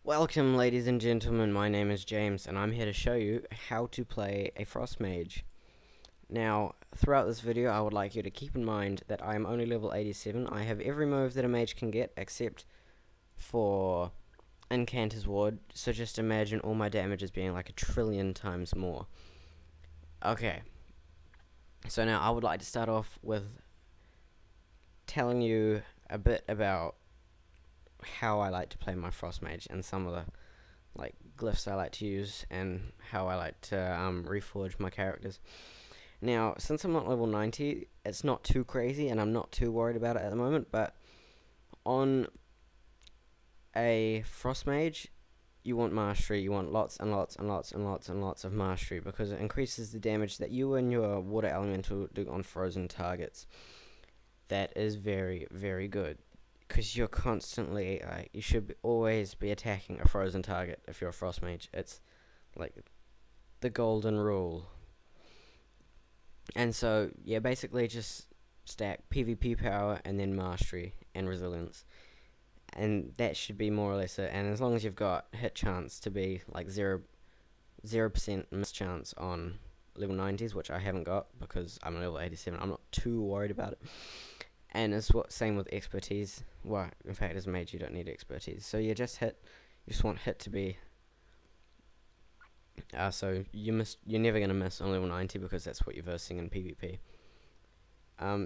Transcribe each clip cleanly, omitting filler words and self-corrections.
Welcome, ladies and gentlemen. My name is James, and I'm here to show you how to play a Frost Mage. Now, throughout this video, I would like you to keep in mind that I am only level 87. I have every move that a mage can get, except for Incanter's Ward. So just imagine all my damage as being like 1,000,000,000 times more. Okay. So now I would like to start off with telling you a bit about how I like to play my Frost Mage and some of the glyphs I like to use and how I like to reforge my characters. Now, since I'm not level 90, it's not too crazy and I'm not too worried about it at the moment, but on a Frost Mage, you want mastery. You want lots and lots and lots and lots and lots of mastery because it increases the damage that you and your water elemental do on frozen targets. That is very, very good. Because you're constantly, you should always be attacking a frozen target if you're a Frost Mage. It's like the golden rule. And so, yeah, basically just stack PvP power and then mastery and resilience. And that should be more or less it. And as long as you've got hit chance to be like 0% miss chance on level 90s, which I haven't got because I'm level 87, I'm not too worried about it. And it's same with expertise. Well, in fact, as a mage, you don't need expertise. So you just want hit to be. So you're never gonna miss on level 90 because that's what you're versing in PvP.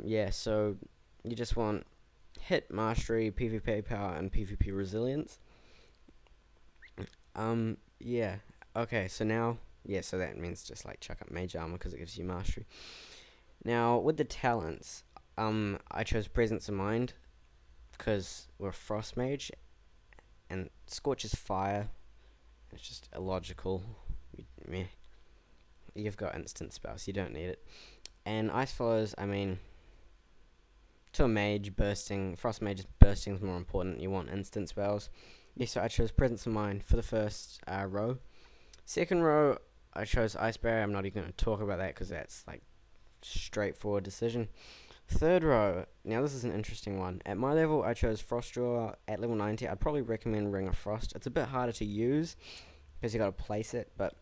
Yeah. So you just want hit, mastery, PvP power, and PvP resilience. Yeah. Okay. So now, yeah. So that means just like chuck up mage armor because it gives you mastery. Now with the talents. I chose Presence of Mind because we're a Frost Mage, and Scorch is fire. It's just illogical. You've got instant spells, you don't need it. And Ice Follows, I mean, to a mage, Frost Mage bursting is more important. You want instant spells. Yeah, so I chose Presence of Mind for the first row. Second row, I chose Ice Barrier. I'm not even going to talk about that because that's like straightforward decision. Third row, now this is an interesting one. At my level, I chose Frost Drawer. At level 90, I'd probably recommend Ring of Frost. It's a bit harder to use because you got to place it, but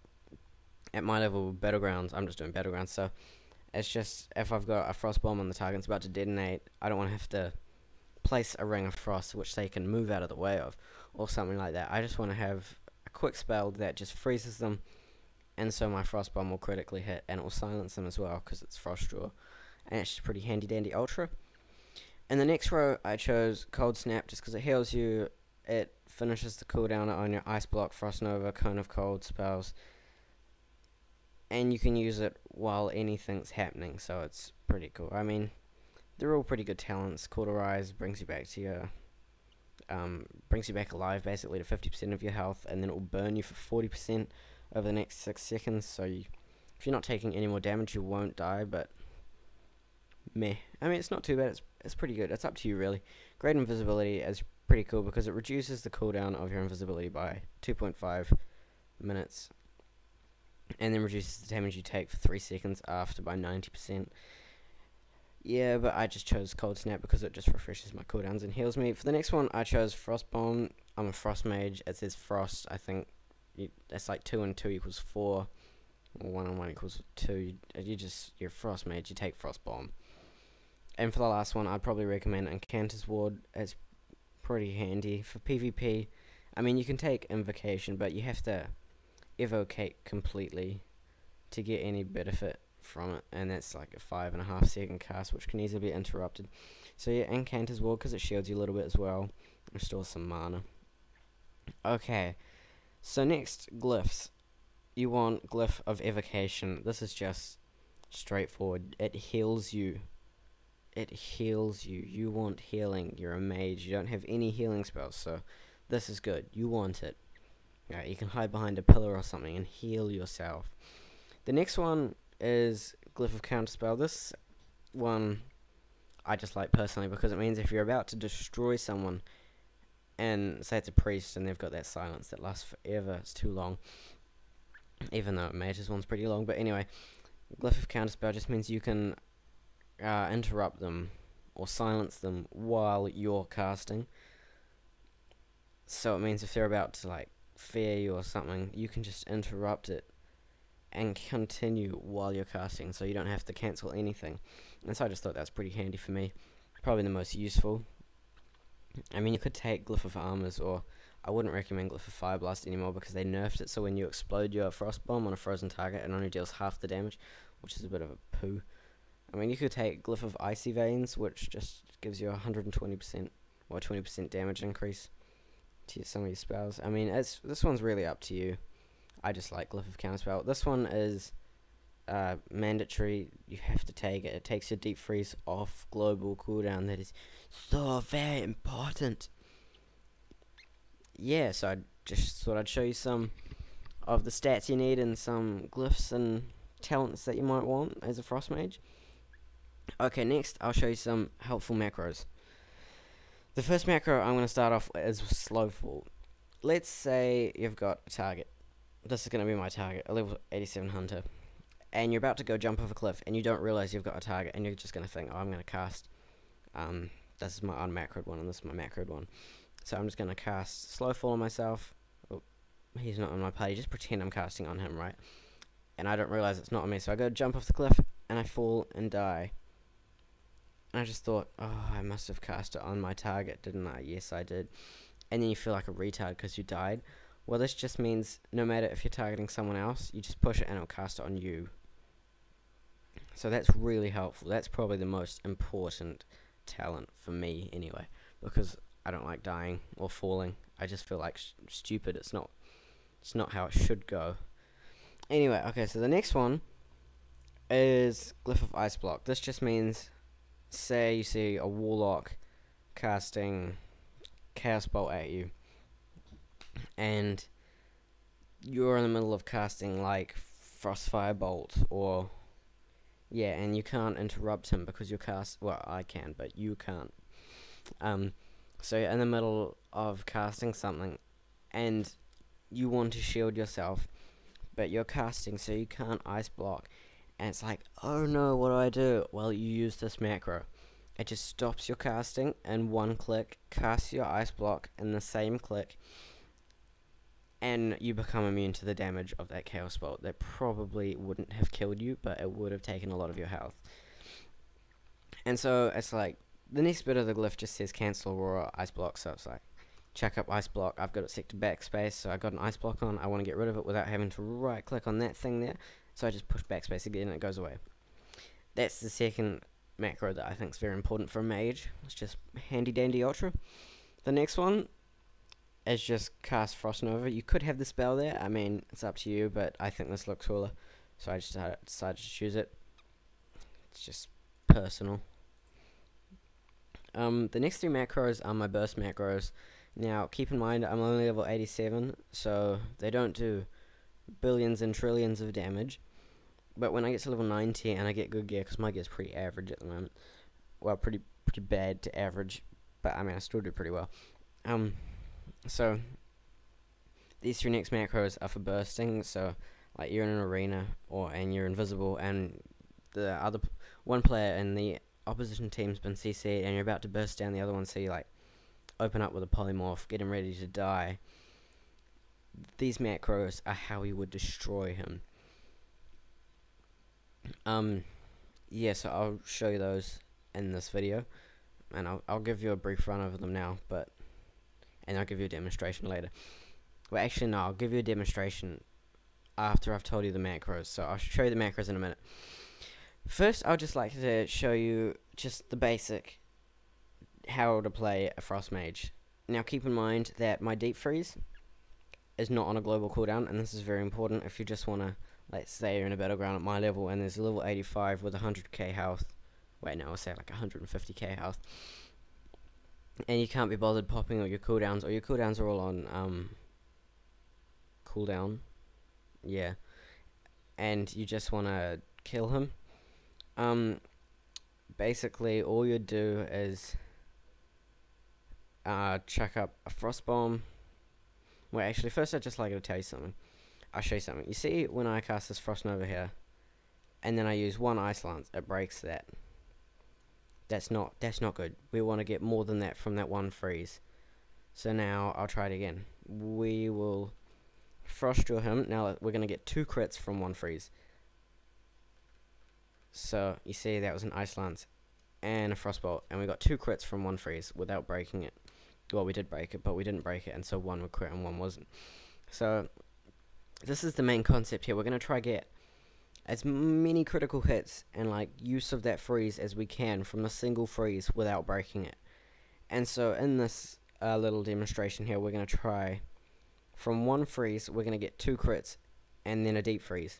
at my level, Battlegrounds, I'm just doing Battlegrounds, so it's just if I've got a Frost Bomb on the target and it's about to detonate, I don't want to have to place a Ring of Frost, which they can move out of the way of, or something like that. I just want to have a quick spell that just freezes them, and so my Frost Bomb will critically hit, and it will silence them as well because it's Frost Drawer. And it's just pretty handy dandy ultra. In the next row, I chose Cold Snap just because it heals you. It finishes the cooldown on your Ice Block, Frost Nova, Cone of Cold spells. And you can use it while anything's happening, so it's pretty cool. I mean, they're all pretty good talents. Cauterize brings you back to your, brings you back alive basically to 50% of your health, and then it will burn you for 40% over the next 6 seconds. So if you're not taking any more damage, you won't die, but meh. I mean, it's not too bad. It's pretty good. It's up to you, really. Great Invisibility is pretty cool because it reduces the cooldown of your invisibility by 2.5 minutes, and then reduces the damage you take for 3 seconds after by 90%. Yeah, but I just chose Cold Snap because it just refreshes my cooldowns and heals me. For the next one, I chose Frost Bomb. I'm a Frost Mage. It says Frost. I think that's like 2 and 2 equals 4. Or 1 and 1 equals 2. You're a Frost Mage. You take Frost Bomb. And for the last one, I'd probably recommend Incanter's Ward. It's pretty handy for PvP. I mean, you can take Invocation, but you have to evocate completely to get any benefit from it. And that's like a 5.5 second cast, which can easily be interrupted. So yeah, Incanter's Ward because it shields you a little bit as well. Restores some mana. Okay, so next, glyphs. You want Glyph of Evocation. This is just straightforward. It heals you. It heals you. You want healing. You're a mage. You don't have any healing spells, so this is good. You want it. You can hide behind a pillar or something and heal yourself. The next one is Glyph of Counterspell. This one I just like personally because it means if you're about to destroy someone, and say it's a priest and they've got that silence that lasts forever, it's too long. Even though Mage's one's pretty long, but anyway, Glyph of Counterspell just means you can interrupt them or silence them while you're casting. So it means if they're about to like fear you or something, you can just interrupt it and continue while you're casting, so you don't have to cancel anything. And so I just thought that was pretty handy for me. Probably the most useful. I mean, you could take Glyph of Armors, or I wouldn't recommend Glyph of Fire Blast anymore because they nerfed it, so when you explode your Frost Bomb on a frozen target, it only deals half the damage, which is a bit of a poo. I mean, you could take Glyph of Icy Veins, which just gives you 120% or 20% damage increase to some of your spells. I mean, this one's really up to you. I just like Glyph of Counterspell. This one is mandatory. You have to take it. It takes your Deep Freeze off global cooldown. That is so very important. Yeah, so I just thought I'd show you some of the stats you need and some glyphs and talents that you might want as a Frost Mage. Okay, next I'll show you some helpful macros. The first macro I'm going to start off is Slow Fall. Let's say you've got a target. This is going to be my target, a level 87 hunter. And you're about to go jump off a cliff and you don't realize you've got a target and you're just going to think, oh, I'm going to cast. This is my unmacroed one and this is my macroed one. So I'm just going to cast Slow Fall on myself. Oh, he's not on my party. Just pretend I'm casting on him, right? And I don't realize it's not on me. So I go jump off the cliff and I fall and die. And I just thought, oh, I must have cast it on my target, didn't I? Yes, I did. And then you feel like a retard because you died. Well, this just means no matter if you're targeting someone else, you just push it and it'll cast it on you. So that's really helpful. That's probably the most important talent for me anyway, because I don't like dying or falling. I just feel like stupid. It's not how it should go. Anyway, okay, so the next one is Glyph of Ice Block. This just means, say you see a Warlock casting Chaos Bolt at you, and you're in the middle of casting like Frostfire Bolt, or yeah, and you can't interrupt him because you're well, I can, but you can't. So you're in the middle of casting something, and you want to shield yourself, but you're casting, so you can't ice block, and it's like, oh no, what do I do? Well, you use this macro. It just stops your casting in one click, casts your ice block in the same click, and you become immune to the damage of that Chaos Bolt. That probably wouldn't have killed you, but it would have taken a lot of your health. And so it's like, the next bit of the glyph just says cancel Aurora Ice Block, so it's like, check up Ice Block. I've got it set to backspace, so I got an Ice Block on. I want to get rid of it without having to right click on that thing there, so I just push backspace again and it goes away. That's the second macro that I think is very important for a mage. It's just handy dandy ultra. The next one is just cast Frost Nova. You could have the spell there, I mean, it's up to you, but I think this looks cooler, so I just decided to choose it. It's just personal. The next three macros are my burst macros. Now, keep in mind, I'm only level 87, so they don't do billions and trillions of damage. But when I get to level 90 and I get good gear, because my gear's pretty average at the moment, well, pretty bad to average, but I mean, I still do pretty well. So these three next macros are for bursting. So like you're in an arena, and you're invisible, and the other one player in the opposition team's been CC'd, and you're about to burst down the other one, so you like open up with a polymorph, get him ready to die. These macros are how you would destroy him. Yeah, so I'll show you those in this video, and I'll give you a brief run over them now, and I'll give you a demonstration later. Well, actually no, I'll give you a demonstration after I've told you the macros, so I'll show you the macros in a minute. First, I'd just like to show you just the basic how to play a Frost Mage. Now keep in mind that my Deep Freeze is not on a global cooldown, and this is very important if you just want to, let's say you're in a battleground at my level and there's a level 85 with 100k health. Wait, no, I'll say like 150k health. And you can't be bothered popping all your cooldowns, or your cooldowns are all on cooldown. Yeah. And you just want to kill him. Basically all you do is chuck up a Frost Bomb. Wait, actually first I'd just like to tell you something. I'll show you something. You see when I cast this Frost Nova here, and then I use one Ice Lance, it breaks that. That's not good. We want to get more than that from that one freeze. So now I'll try it again. We will frost drill him. Now we're going to get 2 crits from 1 freeze. So you see that was an Ice Lance and a Frostbolt, and we got 2 crits from 1 freeze without breaking it. Well, we did break it, but we didn't break it, and so 1 would crit and 1 wasn't. So this is the main concept here. We're going to try get as many critical hits and like use of that freeze as we can from a single freeze without breaking it. And so in this little demonstration here, we're going to try from 1 freeze, we're going to get 2 crits and then a deep freeze.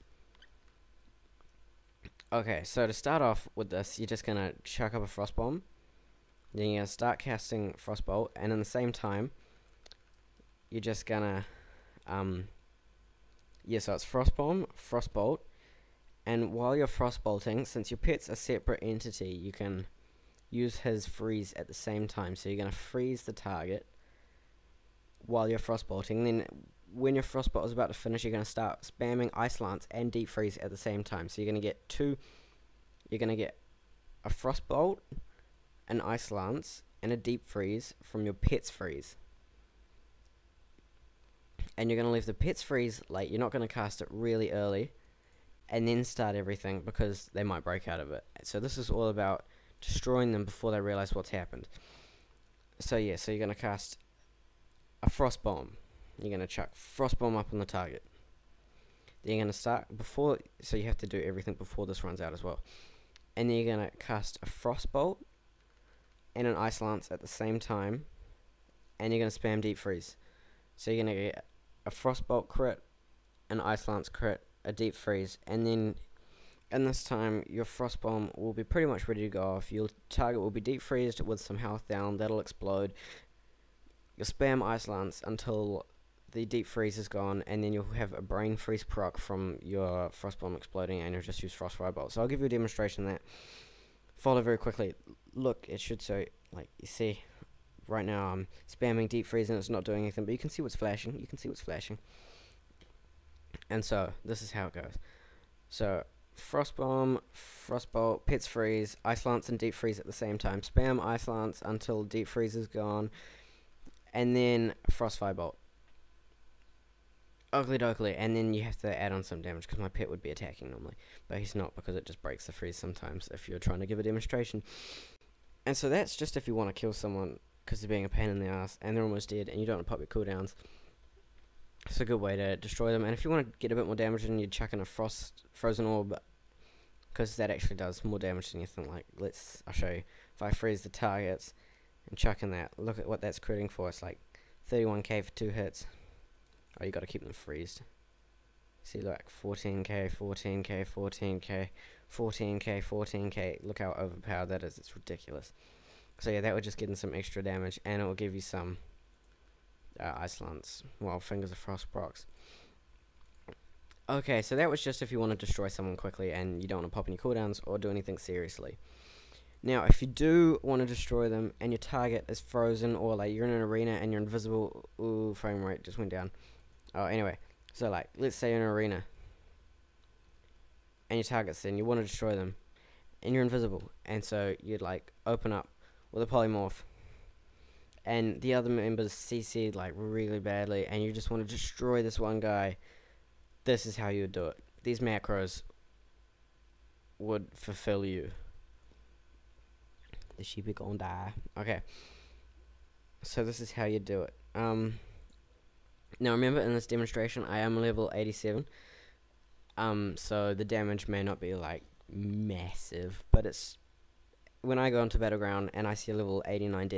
Okay, so to start off with this, you're just going to chuck up a Frost Bomb. Then you're going to start casting Frostbolt, and in the same time, you're just going to, so it's Frost Bomb, Frostbolt, and while you're Frostbolting, since your pet's a separate entity, you can use his freeze at the same time. So you're going to freeze the target while you're Frostbolting, then when your Frostbolt is about to finish, you're going to start spamming Ice Lance and Deep Freeze at the same time. So you're going to get you're going to get a Frostbolt, an Ice Lance, and a Deep Freeze from your pet's freeze. And you're going to leave the pet's freeze late. You're not going to cast it really early and then start everything because they might break out of it. So this is all about destroying them before they realize what's happened. So yeah, so you're going to cast a Frost Bomb. You're going to chuck Frost Bomb up on the target. Then you're going to start before, so you have to do everything before this runs out as well. And then you're going to cast a Frostbolt and an Ice Lance at the same time, and you're going to spam Deep Freeze. So you're going to get a Frostbolt crit, an Ice Lance crit, a Deep Freeze, and then in this time your Frost Bomb will be pretty much ready to go off. Your target will be Deep Freezed with some health down, that'll explode. You'll spam Ice Lance until the Deep Freeze is gone, and then you'll have a Brain Freeze proc from your Frost Bomb exploding, and you'll just use Frost Firebolt. So I'll give you a demonstration of that. Follow very quickly. Look, it should show, like, you see, right now I'm spamming Deep Freeze and it's not doing anything, but you can see what's flashing. You can see what's flashing. And so, this is how it goes. So, Frost Bomb, Frostbolt, Pet's Freeze, Ice Lance and Deep Freeze at the same time. Spam Ice Lance until Deep Freeze is gone, and then Frost Firebolt. Ugly dokley, and then you have to add on some damage because my pet would be attacking normally, but he's not because it just breaks the freeze sometimes if you're trying to give a demonstration. And so that's just if you want to kill someone because they're being a pain in the ass and they're almost dead and you don't want to pop your cooldowns. It's a good way to destroy them. And if you want to get a bit more damage, then you chuck in a frozen orb, because that actually does more damage than you think. Like, I'll show you. If I freeze the targets and chuck in that, look at what that's critting for. It's like 31k for 2 hits. Oh, you got to keep them freezed. See, like 14k, 14k, 14k, 14k, 14k. Look how overpowered that is. It's ridiculous. So yeah, that would just get in some extra damage, and it will give you some Ice Lance. Well, Fingers of Frost procs. Okay, so that was just if you want to destroy someone quickly and you don't want to pop any cooldowns or do anything seriously. Now, if you do want to destroy them and your target is frozen, or like you're in an arena and you're invisible. Ooh, frame rate just went down. Oh, anyway, so like, let's say you're in an arena and your target's in, you want to destroy them, and you're invisible, and so you'd like open up with a polymorph, and the other members CC'd like really badly, and you just want to destroy this one guy. This is how you would do it. These macros would fulfill you. The sheep are gonna die. Okay, so this is how you do it. Now remember, in this demonstration I am level 87, so the damage may not be like massive, but it's when I go into Battleground and I see a level 89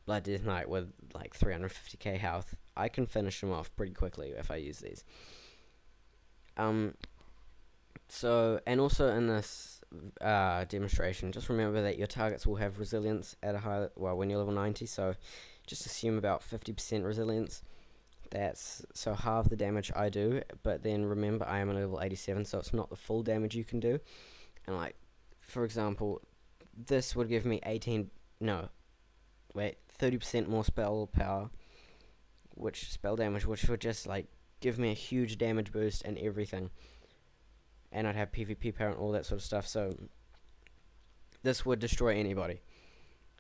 Blood Death Knight with like 350k health, I can finish him off pretty quickly if I use these. So, and also in this demonstration, just remember that your targets will have resilience at a high, well, when you're level 90, so just assume about 50% resilience. That's so half the damage I do, but then remember I am a level 87, so it's not the full damage you can do. And like, for example, this would give me 30% more spell power, spell damage, which would just like give me a huge damage boost and everything. And I'd have PvP power and all that sort of stuff, so this would destroy anybody.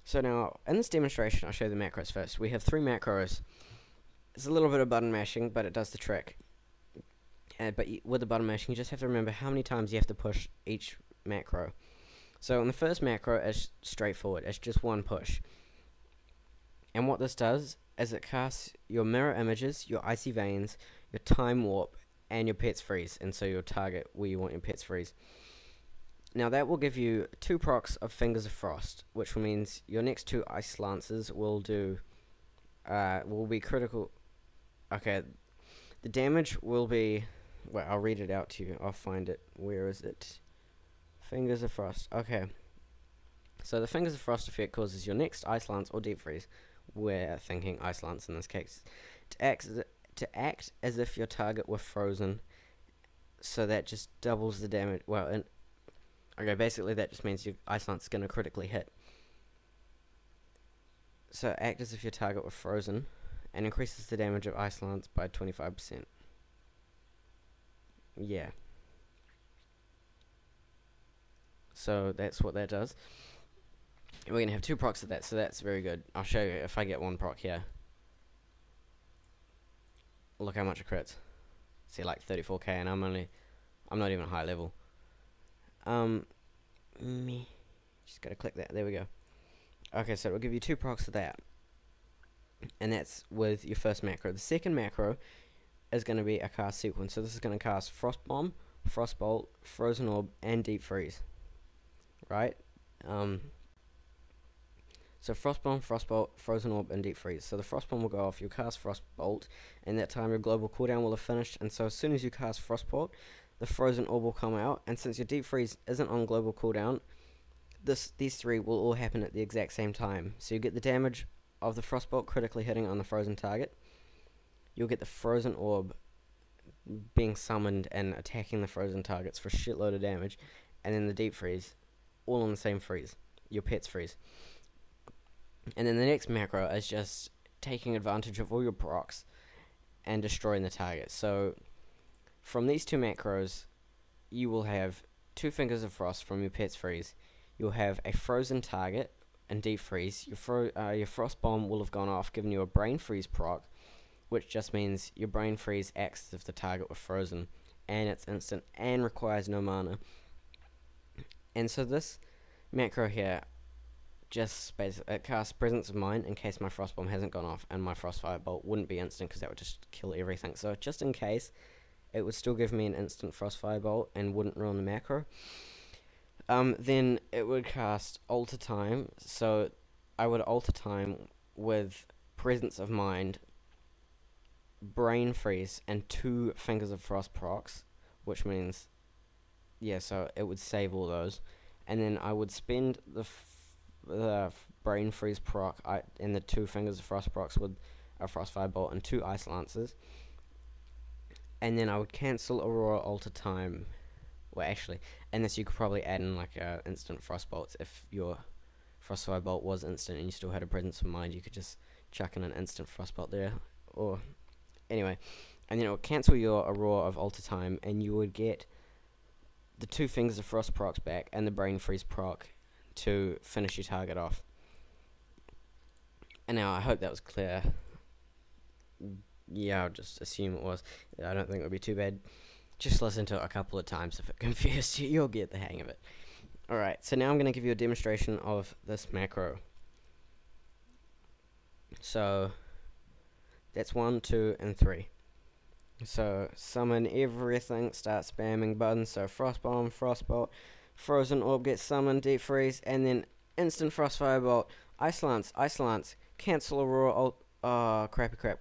So now, in this demonstration, I'll show you the macros first. We have 3 macros. It's a little bit of button mashing, but it does the trick. With the button mashing, you just have to remember how many times you have to push each macro. So in the first macro, it's straightforward. It's just one push. And what this does is it casts your mirror images, your icy veins, your time warp, and your pets freeze, and so your target where you want your pets freeze. Now that will give you 2 procs of Fingers of Frost, which means your next 2 Ice Lances will be critical. Okay, the damage will be, well, I'll read it out to you. I'll find it. Where is it? Fingers of Frost. Okay. So the Fingers of Frost effect causes your next Ice Lance or Deep Freeze, we're thinking Ice Lance in this case, to act as if your target were frozen. So that just doubles the damage. Well, okay, basically that just means your Ice Lance is going to critically hit. So act as if your target were frozen, and increases the damage of Ice Lance by 25%. Yeah. So that's what that does. And we're going to have 2 procs of that, so that's very good. I'll show you if I get 1 proc here. Look how much it crits. See, like 34k, and I'm not even high level. Just gotta click that. There we go. Okay, so it'll give you 2 procs of that, and that's with your first macro. The second macro is going to be a cast sequence. So this is going to cast Frost Bomb, Frostbolt, Frozen Orb, and Deep Freeze. Right? So Frost Bomb, Frostbolt, Frozen Orb, and Deep Freeze. So the Frost Bomb will go off. You cast Frostbolt, and that time your global cooldown will have finished. And so as soon as you cast Frostbolt, the Frozen Orb will come out. And since your Deep Freeze isn't on global cooldown, these 3 will all happen at the exact same time. So you get the damage of the Frostbolt critically hitting on the frozen target. You'll get the Frozen Orb being summoned and attacking the frozen targets for a shitload of damage, and then the Deep Freeze, all on the same freeze, your pets freeze. And then the next macro is just taking advantage of all your procs and destroying the target. So from these 2 macros, you will have 2 Fingers of Frost from your pets freeze. You'll have a frozen target and Deep Freeze. Your Frost Bomb will have gone off, giving you a Brain Freeze proc, which just means your Brain Freeze acts as if the target were frozen, and it's instant and requires no mana. And so this macro here just basically casts Presence of Mind in case my Frost Bomb hasn't gone off, and my Frostfire Bolt wouldn't be instant because that would just kill everything. So just in case, it would still give me an instant Frostfire Bolt and wouldn't ruin the macro. Then it would cast Alter Time. So I would alter time with Presence of Mind, Brain Freeze, and 2 Fingers of Frost procs, which means, yeah, so it would save all those. And then I would spend the Brain Freeze proc and the 2 Fingers of Frost procs with a Frostfire Bolt and 2 Ice Lances. And then I would cancel Aurora Alter Time. Well, actually, and this you could probably add in like instant Frostbolts. If your Frostfire Bolt was instant and you still had a Presence of Mind, you could just chuck in an instant Frostbolt there. Or anyway, and then it would cancel your Aurora of Alter Time, and you would get the 2 Fingers of Frost procs back and the Brain Freeze proc to finish your target off. And now I hope that was clear. Yeah, I'll just assume it was. I don't think it would be too bad. Just listen to it a couple of times. If it confused you, you'll get the hang of it. Alright, so now I'm going to give you a demonstration of this macro. So that's 1, 2, and 3. So summon everything, start spamming buttons. So Frost Bomb, Frostbolt, Frozen Orb gets summoned, Deep Freeze, and then instant Frostfire Bolt, Ice Lance, cancel Aurora Alt. Oh, crap. I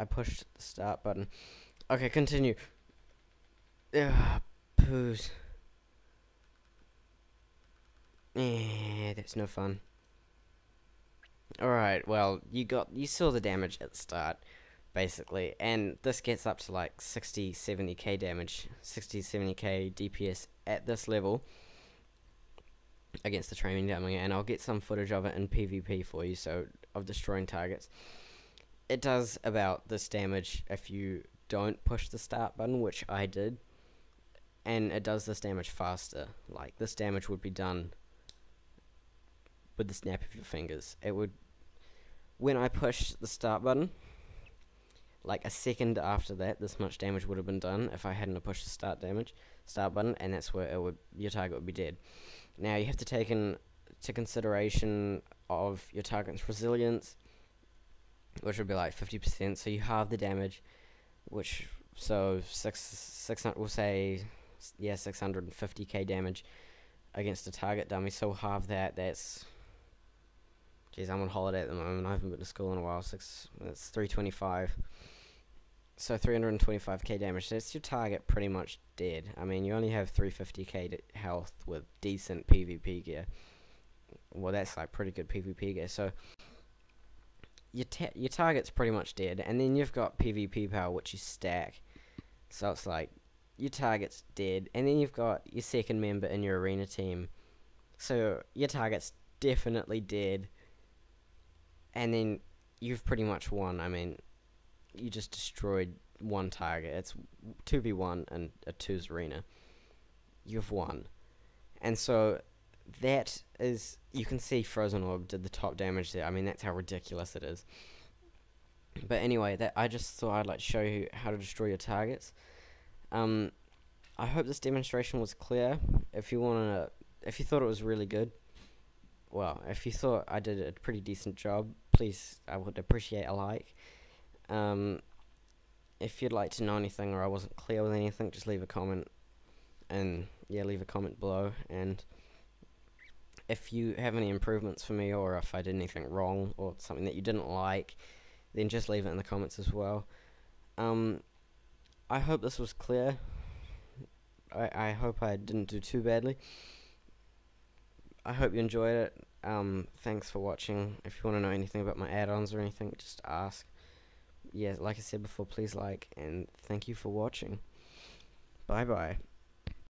pushed the start button. Okay, continue. Ugh, poos. That's no fun. Alright, well, you saw the damage at the start, basically, and this gets up to like 60, 70k damage, 60, 70k DPS at this level against the training dummy, and I'll get some footage of it in PvP for you, so of destroying targets. It does about this damage if you don't push the start button, which I did, and it does this damage faster. Like, this damage would be done with the snap of your fingers. It would, when I pushed the start button, like a second after that, this much damage would have been done if I hadn't pushed the start button, and that's where your target would be dead. Now you have to take into consideration of your target's resilience, which would be like 50%. So you halve the damage, which we'll say 650k damage against a target dummy. So halve that. That's, geez, I'm on holiday at the moment. I haven't been to school in a while. That's 325. So 325k damage. That's your target pretty much dead. I mean, you only have 350k health with decent PvP gear. Well, that's like pretty good PvP gear. So your target's pretty much dead, and then you've got PvP power, which you stack. So it's like your target's dead, and then you've got your second member in your arena team. So your target's definitely dead, and then you've pretty much won. I mean, you just destroyed one target. It's 2v1 and a 2's arena. You've won. And so that is, you can see Frozen Orb did the top damage there. I mean, that's how ridiculous it is. But anyway, I just thought I'd like to show you how to destroy your targets. I hope this demonstration was clear. If you thought it was really good, well, if you thought I did a pretty decent job, please, I would appreciate a like. If you'd like to know anything or I wasn't clear with anything, just leave a comment, and yeah, leave a comment below. And if you have any improvements for me, or if I did anything wrong or something that you didn't like, then just leave it in the comments as well. I hope this was clear. I hope I didn't do too badly. I hope you enjoyed it. Thanks for watching. If you want to know anything about my add-ons or anything, just ask. Yeah, like I said before, please like, and thank you for watching. Bye bye.